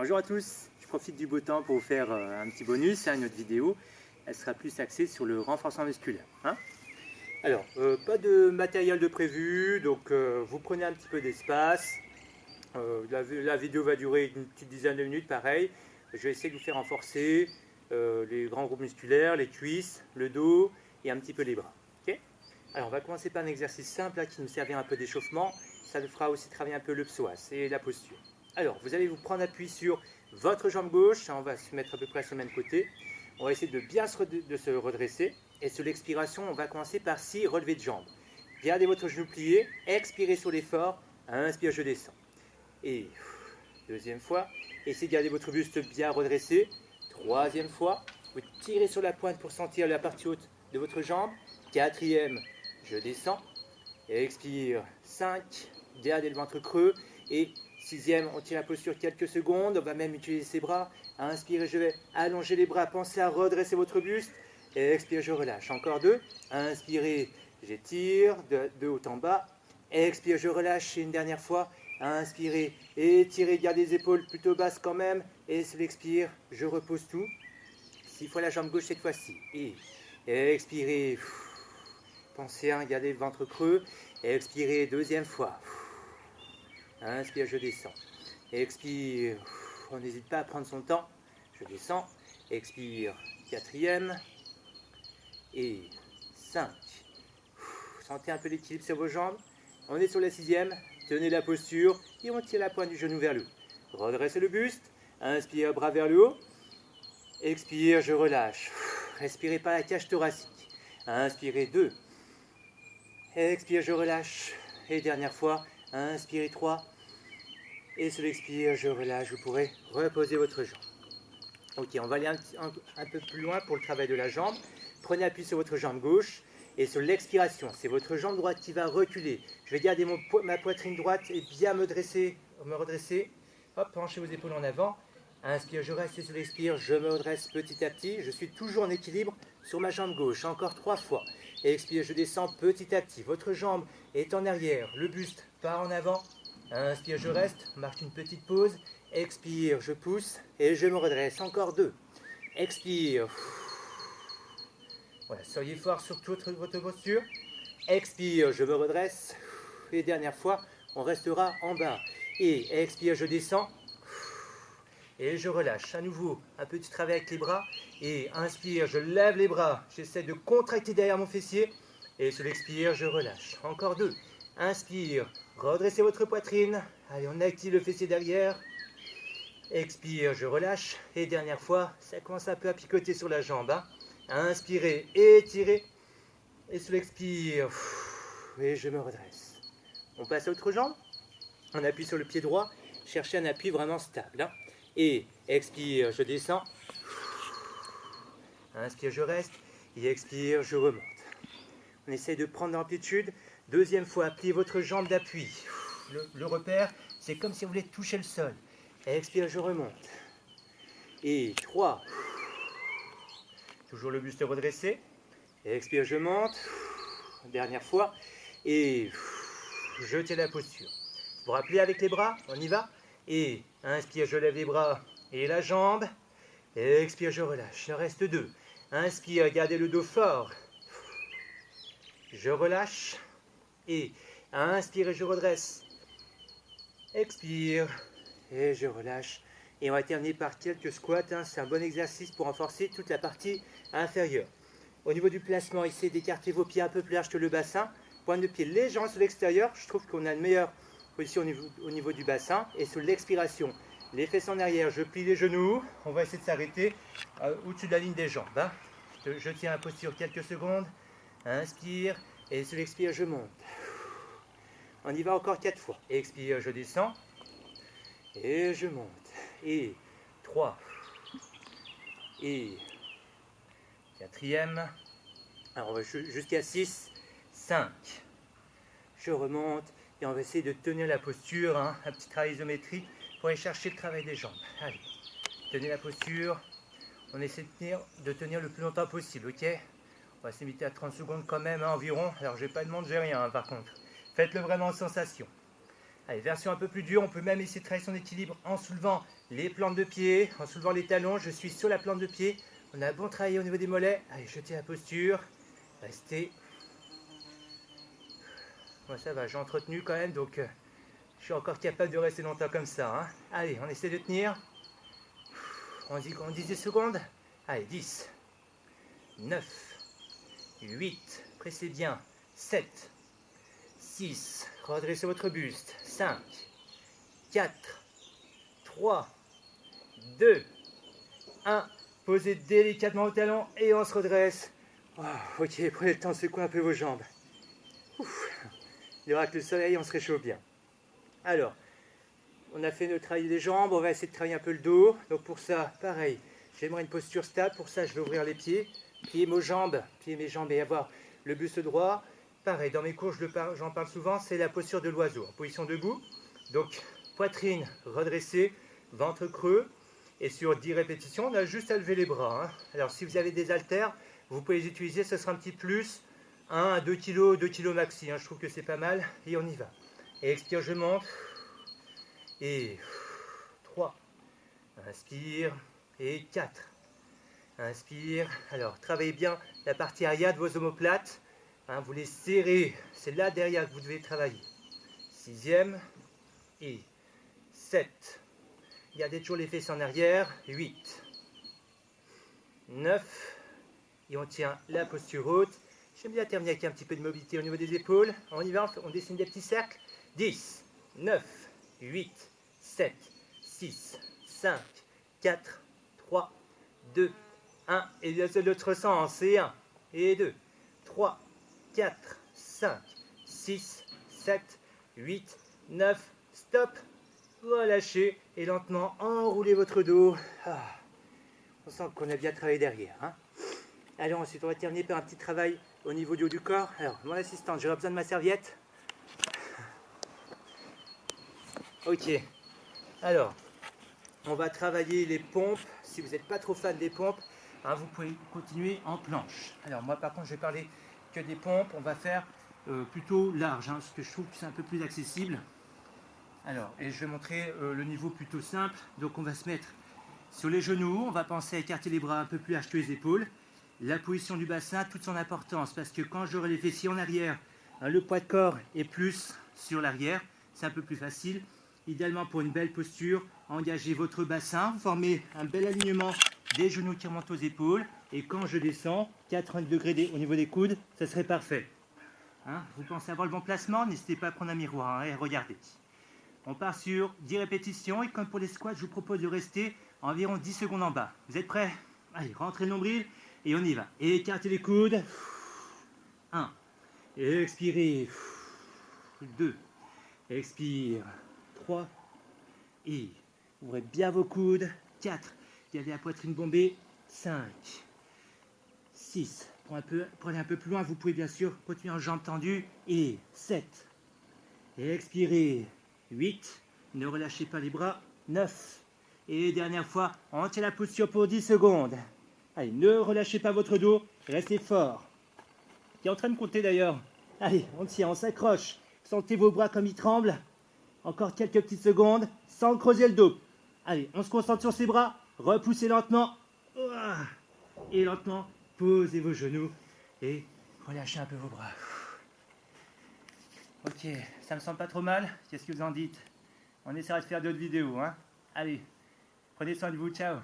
Bonjour à tous, je profite du beau temps pour vous faire un petit bonus, une autre vidéo. Elle sera plus axée sur le renforcement musculaire. Alors, pas de matériel de prévu, donc vous prenez un petit peu d'espace. La vidéo va durer une petite dizaine de minutes, pareil. Je vais essayer de vous faire renforcer les grands groupes musculaires, les cuisses, le dos et un petit peu les bras. Okay. Alors, on va commencer par un exercice simple qui nous servira un peu d'échauffement. Ça nous fera aussi travailler un peu le psoas et la posture. Alors, vous allez vous prendre appui sur votre jambe gauche. On va se mettre à peu près sur le même côté. On va essayer de bien se redresser. Et sur l'expiration, on va commencer par 6 relevés de jambes. Gardez votre genou plié. Expirez sur l'effort. Inspire, je descends. Et deuxième fois. Essayez de garder votre buste bien redressé. Troisième fois. Vous tirez sur la pointe pour sentir la partie haute de votre jambe. Quatrième, je descends. Expire. 5. Gardez le ventre creux. Et sixième, on tient la posture quelques secondes. On va même utiliser ses bras. Inspirez, je vais allonger les bras. Pensez à redresser votre buste. Expire, je relâche. Encore 2. Inspirez, j'étire de haut en bas. Expire, je relâche. Et une dernière fois. Inspirez, étirez, gardez les épaules plutôt basses quand même. Et sur l'expire, je repose tout. 6 fois la jambe gauche cette fois-ci. Et expirez. Pensez à garder le ventre creux. Expirez, deuxième fois. Inspire, je descends. Expire. On n'hésite pas à prendre son temps. Je descends. Expire. Quatrième. Et 5. Sentez un peu l'équilibre sur vos jambes. On est sur la sixième. Tenez la posture. Et on tire la pointe du genou vers le haut. Redressez le buste. Inspire, bras vers le haut. Expire, je relâche. Respirez par la cage thoracique. Inspirez 2. Expire, je relâche. Et dernière fois. Inspirez 3. Et sur l'expire, je relâche. Vous pourrez reposer votre jambe. Ok, on va aller un peu plus loin pour le travail de la jambe. Prenez appui sur votre jambe gauche. Et sur l'expiration, c'est votre jambe droite qui va reculer. Je vais garder ma poitrine droite et bien me redresser. Hop, penchez vos épaules en avant. Inspire, je reste et sur l'expire, je me redresse petit à petit. Je suis toujours en équilibre sur ma jambe gauche. Encore 3 fois. Expire, je descends petit à petit. Votre jambe est en arrière. Le buste part en avant. Inspire, je reste. Marque une petite pause. Expire, je pousse et je me redresse. Encore 2. Expire. Voilà, soyez fort sur toute votre posture. Expire, je me redresse. Et dernière fois, on restera en bas. Et expire, je descends. Et je relâche. À nouveau, un petit travail avec les bras. Et inspire, je lève les bras. J'essaie de contracter derrière mon fessier. Et sur l'expire, je relâche. Encore 2. Inspire, redressez votre poitrine. Allez, on active le fessier derrière. Expire, je relâche. Et dernière fois, ça commence un peu à picoter sur la jambe. Inspirez, étirez. Et sur l'expire, et je me redresse. On passe à l'autre jambe. On appuie sur le pied droit. Cherchez un appui vraiment stable. Et expire, je descends. Inspire, je reste. Et expire, je remonte. On essaye de prendre l'amplitude. Deuxième fois, pliez votre jambe d'appui. Le repère, c'est comme si vous voulez toucher le sol. Expire, je remonte. Et 3. Toujours le buste redressé. Expire, je monte. Dernière fois. Et jetez la posture. Vous rappelez avec les bras, on y va. Et inspire, je lève les bras et la jambe. Expire, je relâche. Il en reste 2. Inspire, gardez le dos fort. Je relâche. Et inspire et je redresse. Expire et je relâche. Et on va terminer par quelques squats. C'est un bon exercice pour renforcer toute la partie inférieure. Au niveau du placement, essayez d'écarter vos pieds un peu plus large que le bassin. Pointe de pied légèrement sur l'extérieur. Je trouve qu'on a une meilleure position au niveau du bassin. Et sur l'expiration, les fesses en arrière, je plie les genoux. On va essayer de s'arrêter au-dessus de la ligne des jambes. Je tiens la posture quelques secondes. Inspire. Et sur l'expire, je monte. On y va encore 4 fois. Expire, je descends. Et je monte. Et 3. Et 4e. Alors on va jusqu'à 6. 5. Je remonte. Et on va essayer de tenir la posture. Un petit travail isométrique pour aller chercher le travail des jambes. Allez. Tenez la posture. On essaie de tenir le plus longtemps possible. Ok. On va se limiter à 30 secondes quand même environ. Alors je n'ai pas de montre, j'ai rien par contre. Faites-le vraiment en sensation. Allez, version un peu plus dure. On peut même essayer de travailler son équilibre en soulevant les plantes de pied, en soulevant les talons, je suis sur la plante de pied. On a bon travaillé au niveau des mollets. Allez, jetez la posture. Restez. Moi ça va, j'ai entretenu quand même, donc je suis encore capable de rester longtemps comme ça. Hein. Allez, on essaie de tenir. On dit qu'on 10 secondes. Allez, 10, 9, 8, pressez bien, 7, 6, redressez votre buste, 5, 4, 3, 2, 1, posez délicatement au talon et on se redresse. Oh, ok, prenez le temps de secouer un peu vos jambes. Ouf. Il y aura que le soleil, on se réchauffe bien. Alors, on a fait notre travail des jambes, on va essayer de travailler un peu le dos. Donc pour ça, pareil, j'aimerais une posture stable. Pour ça, je vais ouvrir les pieds, plier mes jambes et avoir le buste droit. Pareil, dans mes cours, j'en parle souvent, c'est la posture de l'oiseau, en position debout. Donc, poitrine redressée, ventre creux. Et sur 10 répétitions, on a juste à lever les bras. Hein. Alors, si vous avez des haltères, vous pouvez les utiliser, ce sera un petit plus. 1 à 2 kg, 2 kg maxi. Hein. Je trouve que c'est pas mal. Et on y va. Et expire, je monte. Et 3. Inspire. Et 4. Inspire. Alors, travaillez bien la partie arrière de vos omoplates. Hein, vous les serrez. C'est là derrière que vous devez travailler. 6e. Et 7. Gardez toujours les fesses en arrière. 8. 9. Et on tient la posture haute. J'aime bien terminer avec un petit peu de mobilité au niveau des épaules. On y va, on dessine des petits cercles. 10, 9, 8, 7, 6, 5, 4, 3, 2, 1. Et de l'autre sens, et 1, et 2, 3, 4, 5, 6, 7, 8, 9. Stop. Relâchez et lentement enroulez votre dos. Ah, on sent qu'on a bien travaillé derrière. Hein. Allez, ensuite on va terminer par un petit travail au niveau du haut du corps. Alors, mon assistante, j'aurai besoin de ma serviette. Ok. Alors, on va travailler les pompes. Si vous n'êtes pas trop fan des pompes, hein, vous pouvez continuer en planche. Alors, moi par contre, je vais parler que des pompes. On va faire plutôt large, hein, parce que je trouve que c'est un peu plus accessible. Alors, et je vais montrer le niveau plutôt simple. Donc, on va se mettre sur les genoux. On va penser à écarter les bras un peu plus large que les épaules. La position du bassin, toute son importance, parce que quand j'aurai les fessiers en arrière, le poids de corps est plus sur l'arrière, c'est un peu plus facile. Idéalement, pour une belle posture, engagez votre bassin, formez un bel alignement des genoux qui remontent aux épaules, et quand je descends, 80 degrés au niveau des coudes, ça serait parfait. Hein, vous pensez avoir le bon placement, n'hésitez pas à prendre un miroir et regardez. On part sur 10 répétitions, et comme pour les squats, je vous propose de rester environ 10 secondes en bas. Vous êtes prêts? Allez, rentrez le nombril. Et on y va. Écartez les coudes. 1. Expirez. 2. Expire. 3. Et ouvrez bien vos coudes. 4. Gardez la poitrine bombée. 5. 6. Prenez un peu plus loin. Vous pouvez bien sûr continuer en jambes tendues. Et 7. Expirez. 8. Ne relâchez pas les bras. 9. Et dernière fois, on tient la posture pour 10 secondes. Allez, ne relâchez pas votre dos, restez fort. Qui est en train de compter d'ailleurs. Allez, on tient, on s'accroche. Sentez vos bras comme ils tremblent. Encore quelques petites secondes, sans creuser le dos. Allez, on se concentre sur ses bras. Repoussez lentement. Et lentement, posez vos genoux. Et relâchez un peu vos bras. Ok, ça me semble pas trop mal. Qu'est-ce que vous en dites? On essaiera de faire d'autres vidéos. Hein. Allez, prenez soin de vous. Ciao.